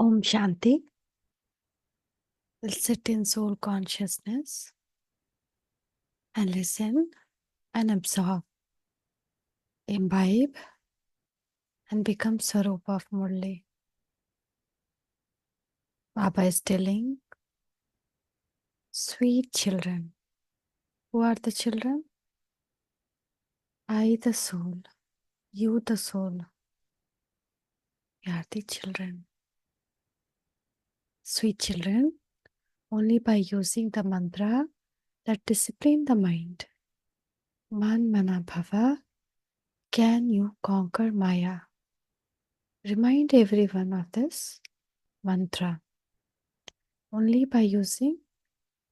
Om Shanti. We'll sit in soul consciousness and listen and absorb, imbibe, and become Sarupa of Murli. Baba is telling, sweet children. Who are the children? I, the soul. You, the soul. We are the children. Sweet children, only by using the mantra that discipline the mind, Man Mana Bhava, can you conquer Maya. Remind everyone of this mantra. Only by using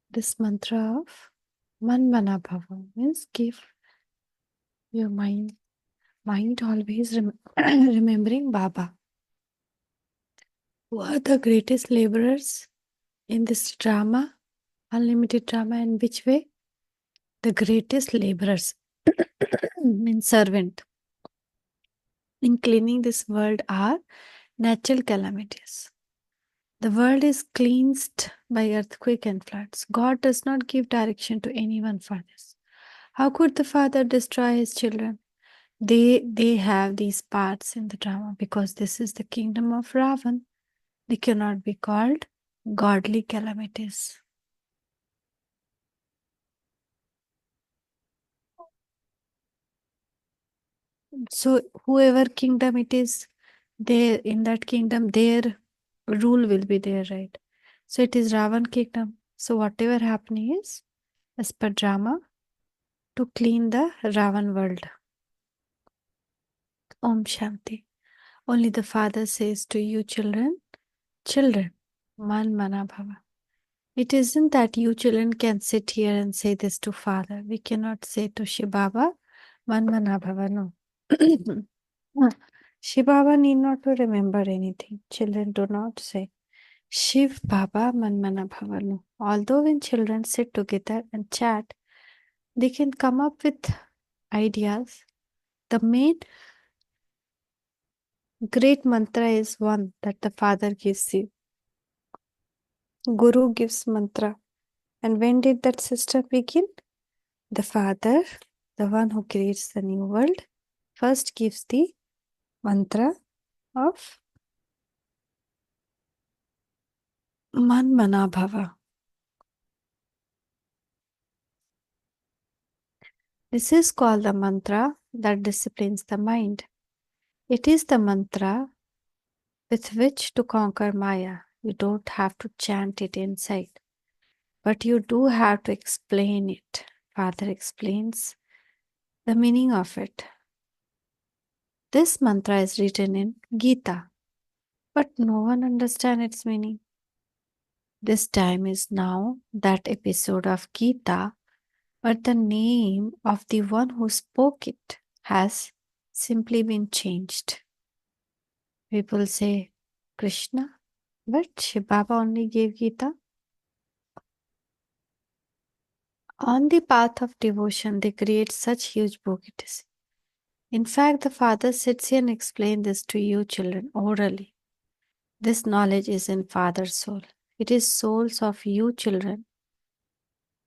this mantra of Man Mana Bhava means give your mind always remembering Baba. Who are the greatest laborers in this drama, unlimited drama, in which way? The greatest laborers means servant in cleaning this world are natural calamities. The world is cleansed by earthquake and floods. God does not give direction to anyone for this. How could the father destroy his children? They have these parts in the drama because this is the kingdom of Ravan. They cannot be called godly calamities. So whoever kingdom it is, there in that kingdom, their rule will be there, right? So it is Ravan kingdom. So whatever happening is as per drama to clean the Ravan world. Om Shanti. Only the father says to you children, children, man mana bhava. It isn't that you children can sit here and say this to father. We cannot say to Shibaba, man mana bhava, no. Shibaba need not to remember anything. Children do not say Shiv Baba man mana bhava, no. Although when children sit together and chat, they can come up with ideas. The main great mantra is one that the father gives you. Guru gives mantra. And when did that system begin? The father, the one who creates the new world, first gives the mantra of Man Mana Bhava. This is called the mantra that disciplines the mind. It is the mantra with which to conquer Maya. You don't have to chant it inside, but you do have to explain it. Father explains the meaning of it. This mantra is written in Gita, but no one understands its meaning. This time is now that episode of Gita, but the name of the one who spoke it has simply been changed. People say Krishna, but Shiv Baba only gave Gita. On the path of devotion, they create such huge bouquets. In fact, the Father sits here and explains this to you children orally. This knowledge is in Father's soul. It is souls of you children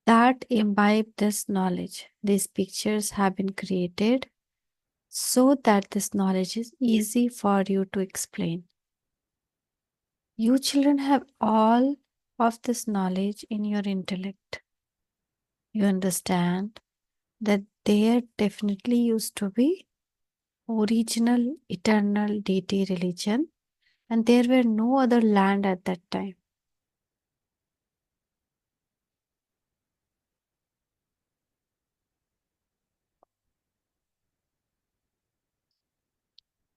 that imbibe this knowledge. These pictures have been created so that this knowledge is easy for you to explain. You children have all of this knowledge in your intellect. You understand that there definitely used to be original eternal deity religion and there were no other land at that time.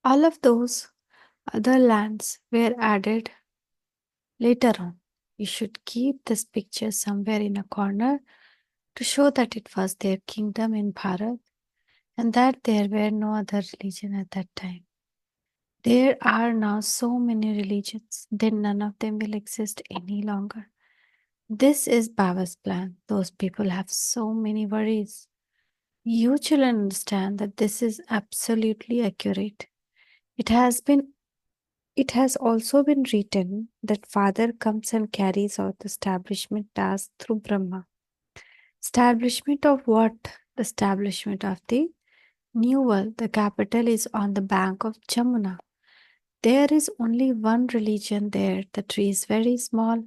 All of those other lands were added later on. You should keep this picture somewhere in a corner to show that it was their kingdom in Bharat and that there were no other religion at that time. There are now so many religions, then none of them will exist any longer. This is Baba's plan. Those people have so many worries. You children understand that this is absolutely accurate. It has been It has also been written that Father comes and carries out the establishment task through Brahma. Establishment of what? The establishment of the new world. The capital is on the bank of Jamuna. There is only one religion there. The tree is very small.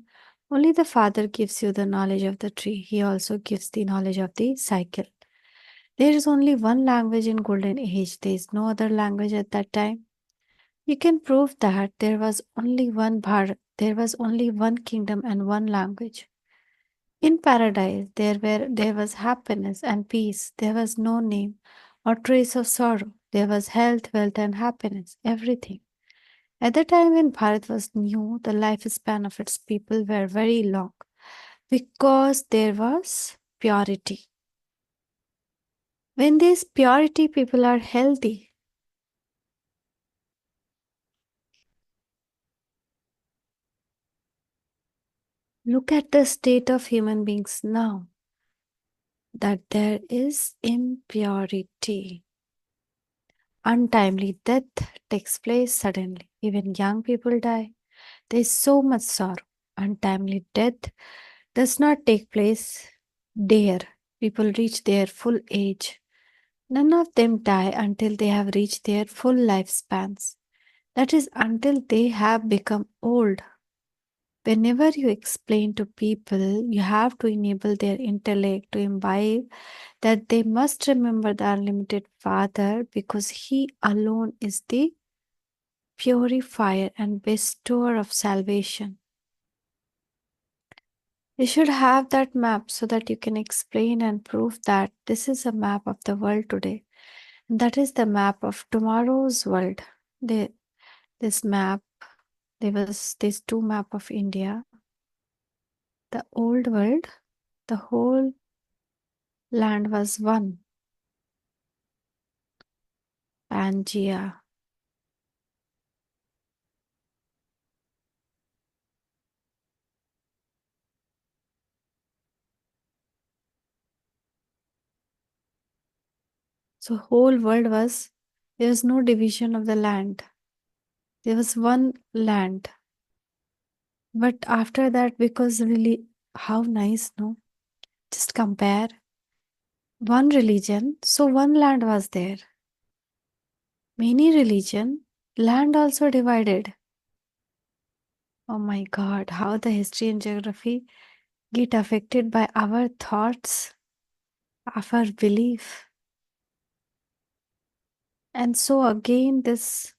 Only the Father gives you the knowledge of the tree. He also gives the knowledge of the cycle. There is only one language in Golden Age. There is no other language at that time. You can prove that there was only one Bharat. There was only one kingdom and one language. In paradise, there was happiness and peace. There was no name or trace of sorrow. There was health, wealth, and happiness. Everything. At the time when Bharat was new, the lifespan of its people were very long because there was purity. When there's purity, people are healthy. Look at the state of human beings now, that there is impurity. Untimely death takes place suddenly. Even young people die. There is so much sorrow. Untimely death does not take place there. People reach their full age. None of them die until they have reached their full lifespans. That is, until they have become old. Whenever you explain to people, you have to enable their intellect to imbibe that they must remember the unlimited Father because He alone is the purifier and bestower of salvation. You should have that map so that you can explain and prove that this is a map of the world today. And that is the map of tomorrow's world. This map, there was this two map of India. The old world, the whole land was one, Pangea. So whole world was, there was no division of the land. There was one land. But after that, because really, how nice, no? Just compare one religion, so one land was there. Many religion, land also divided. Oh my God, how the history and geography get affected by our thoughts, of our belief. And so again, this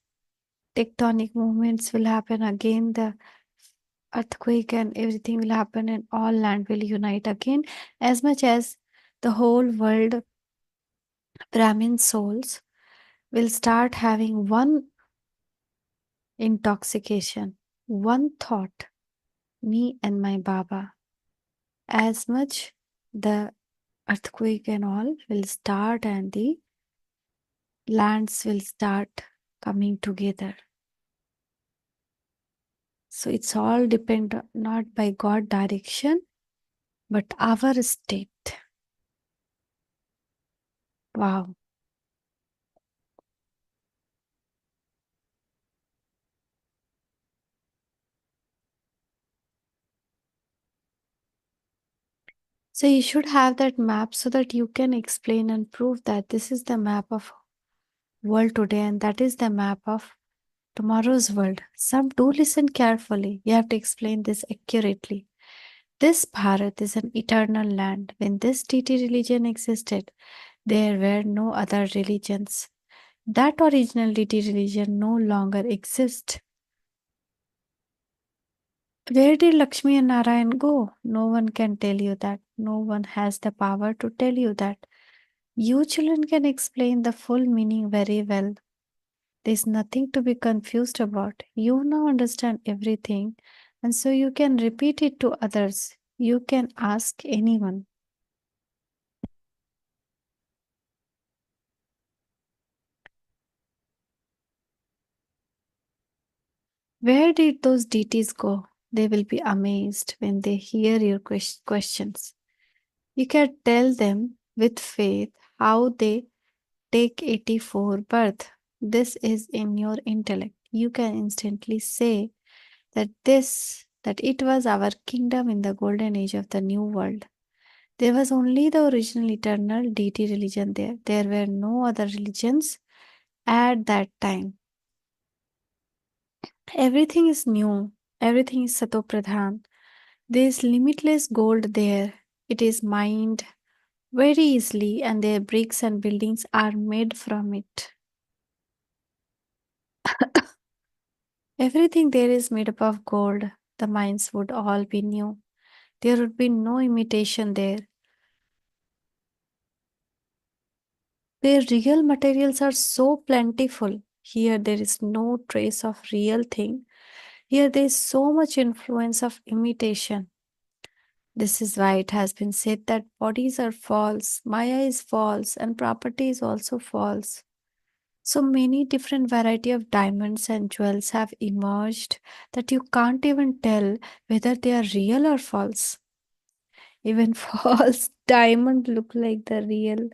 tectonic movements will happen again. The earthquake and everything will happen, and all land will unite again, as much as the whole world Brahmin souls will start having one intoxication, one thought, me and my Baba. As much the earthquake and all will start, and the lands will start coming together. So it's all depend not by God direction, but our state. Wow. So you should have that map so that you can explain and prove that this is the map of world today and that is the map of tomorrow's world. Some do listen carefully. You have to explain this accurately. This Bharat is an eternal land. When this deity religion existed, there were no other religions. That original deity religion no longer exists. Where did Lakshmi and Narayan go? No one can tell you that. No one has the power to tell you that. You children can explain the full meaning very well. There's nothing to be confused about. You now understand everything, and so you can repeat it to others. You can ask anyone. Where did those deities go? They will be amazed when they hear your questions. You can tell them with faith how they take 84 birth. This is in your intellect. you can instantly say that it was our kingdom in the golden age of the new world. There was only the original eternal deity religion there. There were no other religions at that time. Everything is new. Everything is Sato Pradhan. There is limitless gold there. It is mined very easily, and their bricks and buildings are made from it. Everything there is made up of gold. The mines would all be new. There would be no imitation there. Their real materials are so plentiful. Here there is no trace of real thing. Here there is so much influence of imitation. This is why it has been said that bodies are false, Maya is false, and property is also false. So many different variety of diamonds and jewels have emerged that you can't even tell whether they are real or false. Even false diamond look like the real,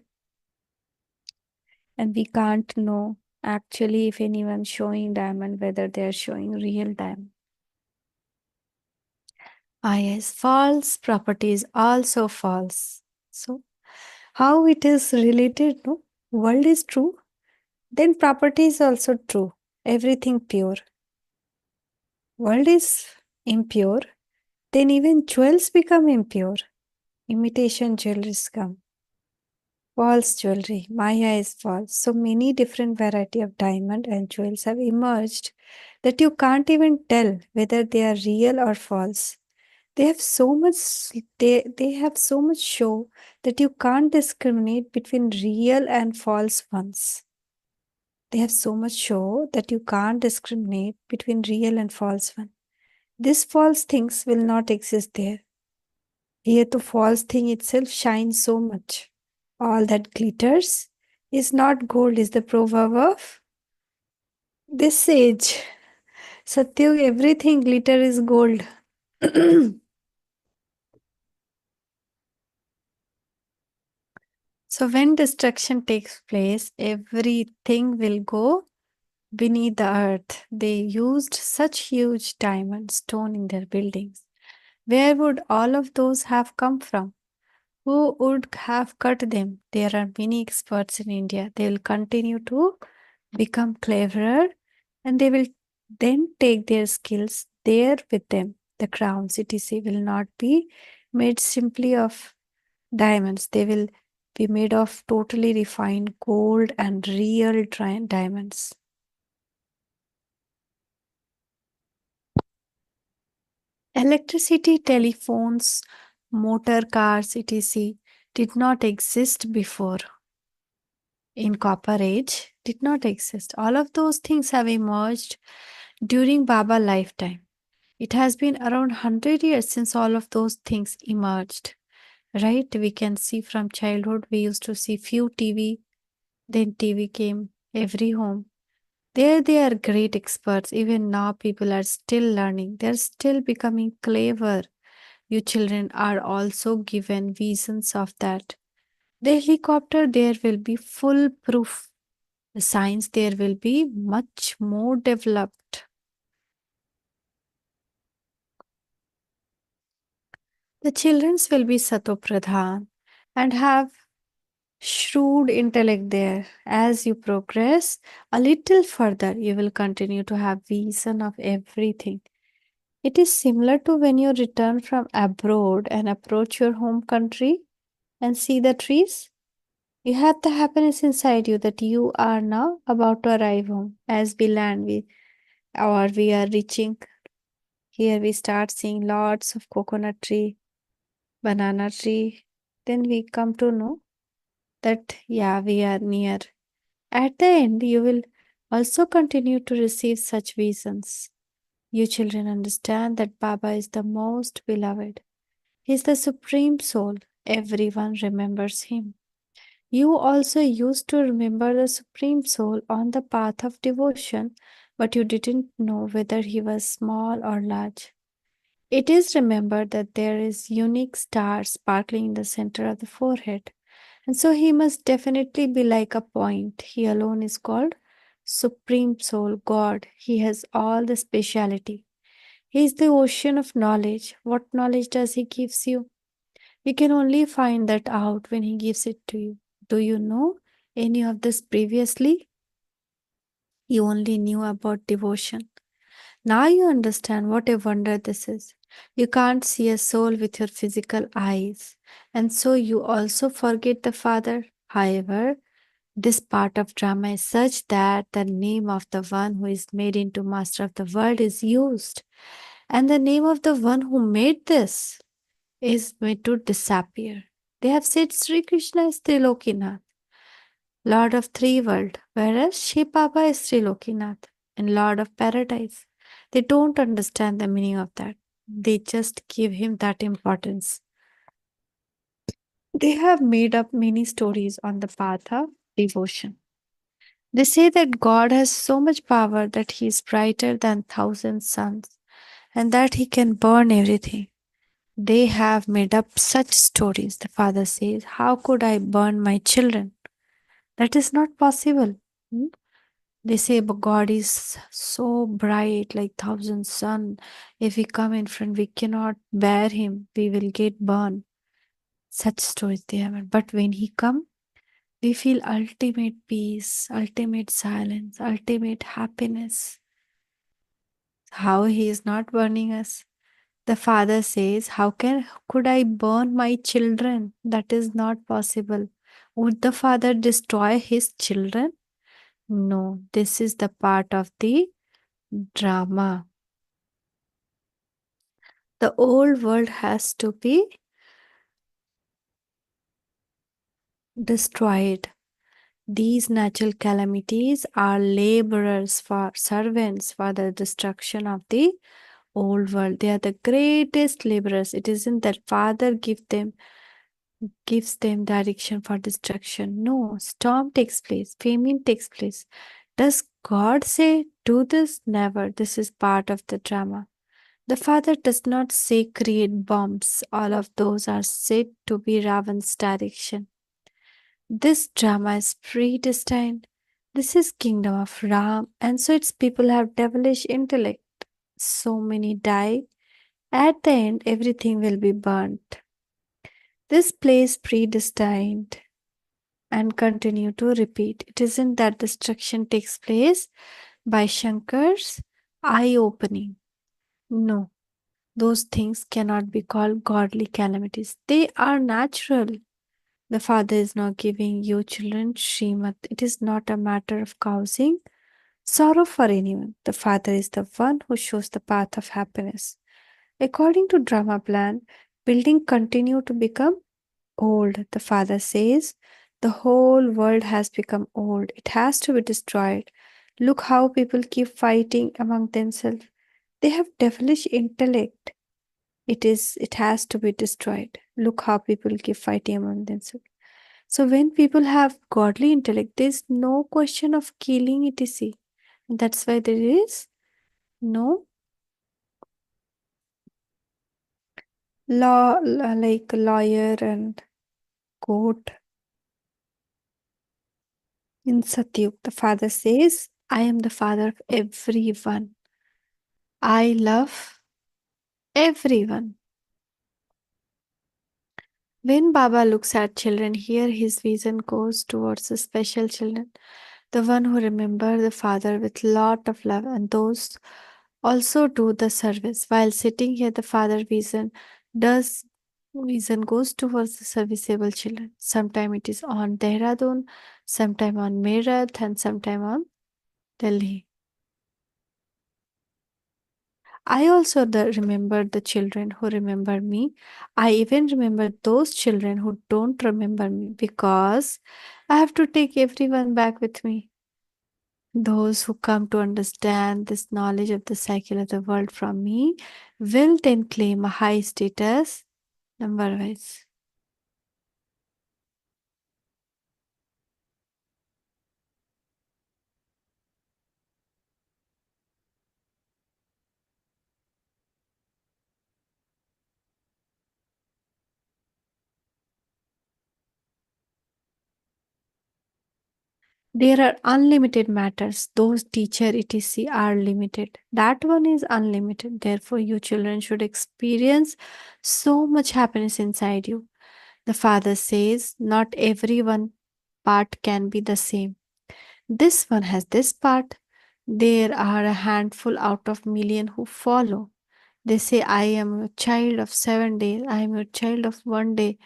and we can't know actually if anyone showing diamond whether they are showing real diamond. Ah yes, false property is also false. So how it is related? No, world is true, then property is also true. Everything pure. World is impure, then even jewels become impure. Imitation jewelries come. False jewelry. Maya is false. So many different variety of diamond and jewels have emerged that you can't even tell whether they are real or false. They have so much they have so much show that you can't discriminate between real and false ones. They have so much show that you can't discriminate between real and false one. These false things will not exist there. Here the false thing itself shines so much. All that glitters is not gold, is the proverb of this age. Satyug, everything glitter is gold. So when destruction takes place, everything will go beneath the earth. They used such huge diamond stone in their buildings. Where would all of those have come from? Who would have cut them? There are many experts in India. They will continue to become cleverer, and they will then take their skills there with them. The crowns, etc., will not be made simply of diamonds. They will be made of totally refined gold and real diamonds. Electricity, telephones, motor cars, etc., did not exist before. In Copper Age, did not exist. All of those things have emerged during Baba lifetime. It has been around 100 years since all of those things emerged. Right? We can see from childhood, we used to see few TV, then TV came every home. There they are great experts. Even now, people are still learning. They're still becoming clever. You children are also given visions of that. The helicopter there will be full proof. The science there will be much more developed. The childrens will be Sato Pradhan and have shrewd intellect there. As you progress a little further, you will continue to have vision of everything. It is similar to when you return from abroad and approach your home country and see the trees. You have the happiness inside you that you are now about to arrive home. As we land, we are reaching here. We start seeing lots of coconut tree, banana tree. Then we come to know that yeah, we are near. At the end, you will also continue to receive such visions. You children understand that Baba is the most beloved. He is the supreme soul. Everyone remembers him. You also used to remember the supreme soul on the path of devotion, but you didn't know whether he was small or large. It is remembered that there is unique star sparkling in the center of the forehead, and so he must definitely be like a point. He alone is called Supreme Soul, God. He has all the speciality. He is the ocean of knowledge. What knowledge does He gives you? You can only find that out when He gives it to you. Do you know any of this previously? You only knew about devotion. Now you understand what a wonder this is. You can't see a soul with your physical eyes, and so you also forget the Father. However, this part of drama is such that the name of the one who is made into master of the world is used, and the name of the one who made this is made to disappear. They have said Sri Krishna is Trilokinath, Lord of three world, whereas Shiv Baba is Sri Lokinath and Lord of Paradise. They don't understand the meaning of that. They just give him that importance. They have made up many stories on the path of devotion. They say that God has so much power that he is brighter than thousand suns and that he can burn everything. They have made up such stories. The father says, how could I burn my children? That is not possible. Hmm? They say, but God is so bright, like thousand sun. If we come in front, we cannot bear him. We will get burned. Such stories they have. But when he come, we feel ultimate peace, ultimate silence, ultimate happiness. How he is not burning us. The father says, how could I burn my children? That is not possible. Would the father destroy his children? No, this is the part of the drama. The old world has to be destroyed. These natural calamities are laborers for servants for the destruction of the old world. They are the greatest laborers. It isn't that Father gives them direction for destruction. No, storm takes place, famine takes place. Does God say, do this? Never. This is part of the drama. The Father does not say create bombs. All of those are said to be Ravan's direction. This drama is predestined. This is kingdom of Ram, and so its people have devilish intellect. So many die. At the end, everything will be burnt. This place predestined and continue to repeat. It isn't that destruction takes place by Shankar's eye opening. No, those things cannot be called godly calamities. They are natural. The Father is not giving you children Srimad. It is not a matter of causing sorrow for anyone. The Father is the one who shows the path of happiness. According to drama plan, building continue to become old. The Father says the whole world has become old. It has to be destroyed. Look how people keep fighting among themselves. They have devilish intellect. It has to be destroyed. Look how people keep fighting among themselves. So when people have godly intellect, there's no question of killing etc. That's why there is no like lawyer and court. In Satyug, the father says, I am the father of everyone. I love everyone. When Baba looks at children here, his vision goes towards the special children, the one who remember the father with lot of love, and those also do the service. While sitting here, the father does vision goes towards the serviceable children. Sometime it is on Dehradun, sometime on Meerut, and sometime on Delhi. I also remember the children who remember me. I even remember those children who don't remember me because I have to take everyone back with me. Those who come to understand this knowledge of the cycle of the world from me will then claim a high status number wise. There are unlimited matters. Those teacher etc are limited. That one is unlimited. Therefore, you children should experience so much happiness inside you. The father says, not everyone part can be the same. This one has this part. There are a handful out of million who follow. They say, I am a child of 7 days, I am a child of 1 day.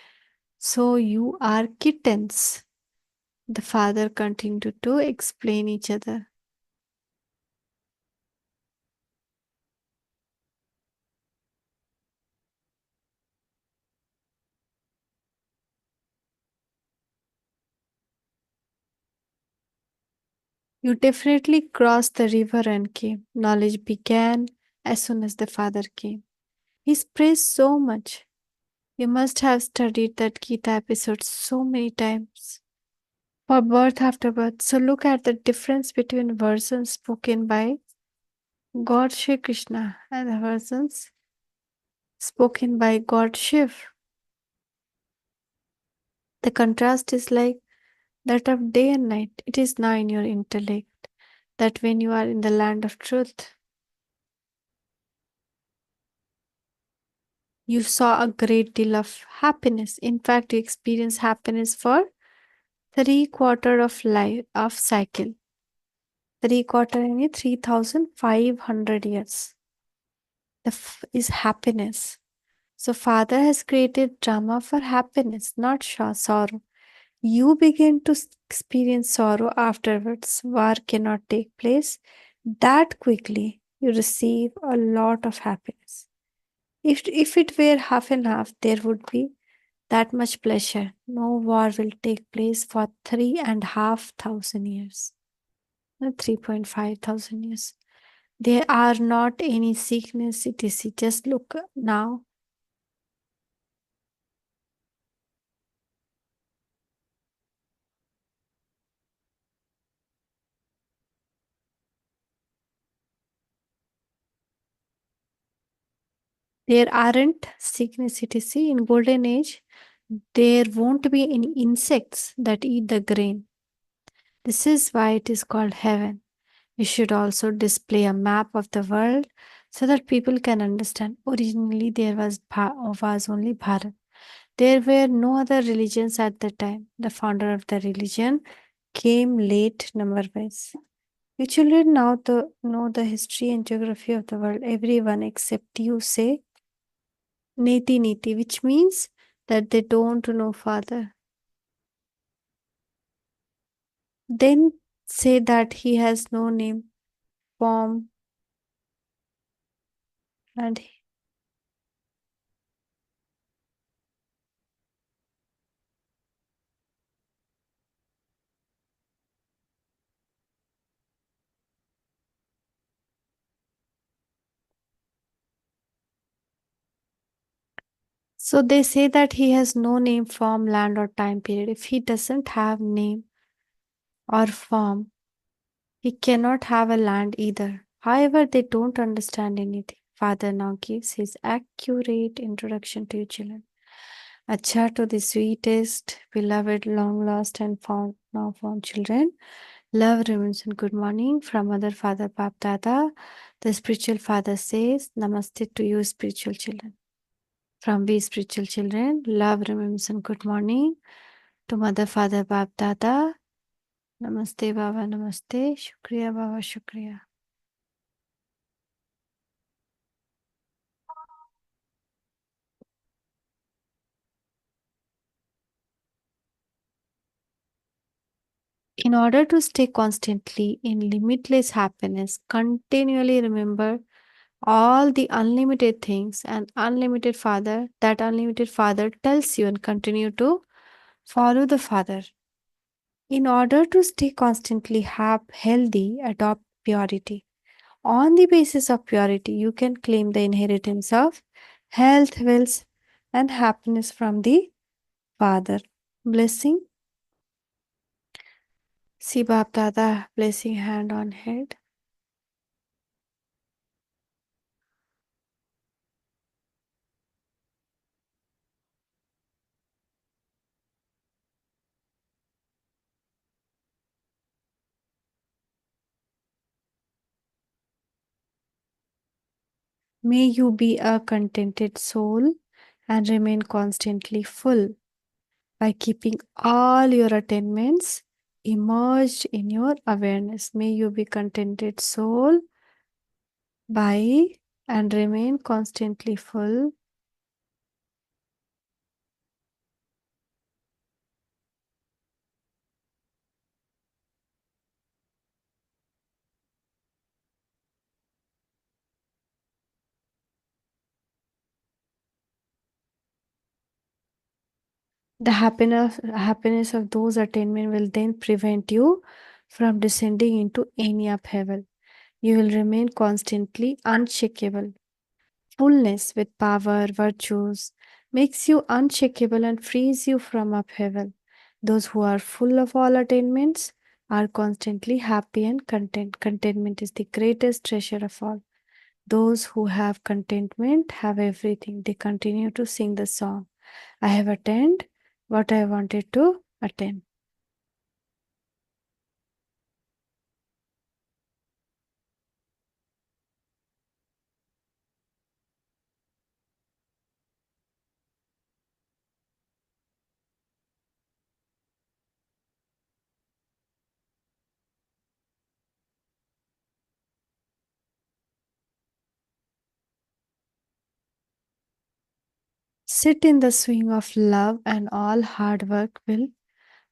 So you are kittens. The father continued to explain each other. You definitely crossed the river and came. Knowledge began as soon as the father came. He's praised so much. You must have studied that Gita episode so many times. For birth after birth. So look at the difference between versions spoken by God Shri Krishna and the versions spoken by God Shiv. The contrast is like that of day and night. It is now in your intellect that when you are in the land of truth, you saw a great deal of happiness. In fact, you experience happiness for 3/4 of life of cycle. 3/4 in 3,500 years. Is happiness. So Father has created drama for happiness, not sorrow. You begin to experience sorrow afterwards. War cannot take place that quickly. You receive a lot of happiness. If it were half and half, there would be that much pleasure. No war will take place for 3,500 years. 3,500 years. There are not any sickness, etc. Just look now. There aren't sickness, etc. In golden age, there won't be any insects that eat the grain. This is why it is called heaven. We should also display a map of the world so that people can understand. Originally, there was only Bharat. There were no other religions at the time. The founder of the religion came late number wise. You children now know the history and geography of the world. Everyone except you say Neti Niti, which means that they don't know Father. Then say that he has no name, form, and so they say that he has no name, form, land, or time period. If he doesn't have name or form, he cannot have a land either. However, they don't understand anything. Father now gives his accurate introduction to you children. Acha to the sweetest, beloved, long lost, and found now found children. Love remains and good morning from Mother, Father, Bap Dada. The spiritual father says, Namaste to you, spiritual children. From we spiritual children, love remains and good morning to Mother, Father, Bap Dada. Namaste, Baba, Namaste. Shukriya, Baba, Shukriya. In order to stay constantly in limitless happiness, continually remember all the unlimited things and unlimited father that unlimited father tells you and continue to follow the father. In order to stay constantly healthy, adopt purity. On the basis of purity, you can claim the inheritance of health, wealth, and happiness from the Father. Blessing. See Bap Dada placing hand on head. May you be a contented soul and remain constantly full by keeping all your attainments immersed in your awareness. May you be contented soul by and remain constantly full. The happiness of those attainment will then prevent you from descending into any upheaval. You will remain constantly unshakable. Fullness with power, virtues, makes you unshakable and frees you from upheaval. Those who are full of all attainments are constantly happy and content. Contentment is the greatest treasure of all. Those who have contentment have everything. They continue to sing the song. I have attained what I wanted to attain. Sit in the swing of love, and all hard work will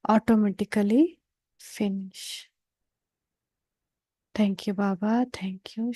automatically finish. Thank you, Baba. Thank you.